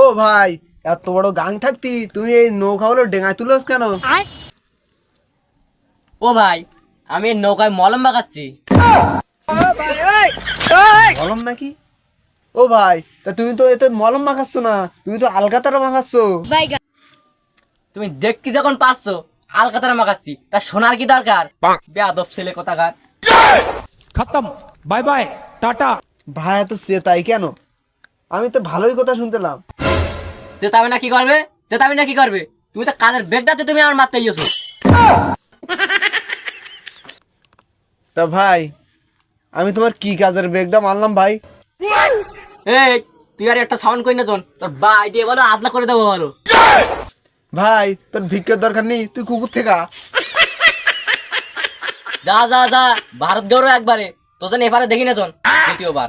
ও ভাই, এত বড় গাং থাকতি তুমি এই নৌকা হলো ডেঙায় তুলোস কেন? ও ভাই, আমি এই নৌকায় মলম মাখাচ্ছি। মলম নাকি? ও ভাই, তা তুমি তো এতে মলম মাখাচ্ছ না, তুমি তো আলকাতারা মাখাচ্ছ। তুমি দেখতে যখন পাচ্ছ আলকাতারা মাখাচ্ছি, তা শোনার কি দরকার? বেয়াদব ছেলে কোথাকার। खत्म। Bye bye tata. ভাই এত চেতাই কেন? আমি তো ভালোই কথা শুনতেলাম। চেতাবে না কি করবে? চেতাবে না কি করবে? তুমি তো কাজের বেগটাতে তুমি আমার মারতে গিয়েছো। তা ভাই, আমি তোমার কি কাজের বেগটা মারলাম ভাই? এই, তুই আর একটা সাউন্ড করি না তোর বাই দিয়ে বলো, আদলা করে দেবো বলো। ভাই তোর ভিক্ষার দরকার নেই, তুই কুকুর থেকে। যা যা যা, ভারত গৌরব একবারে, তো যেন এবারে দেখি না দ্বিতীয়বার।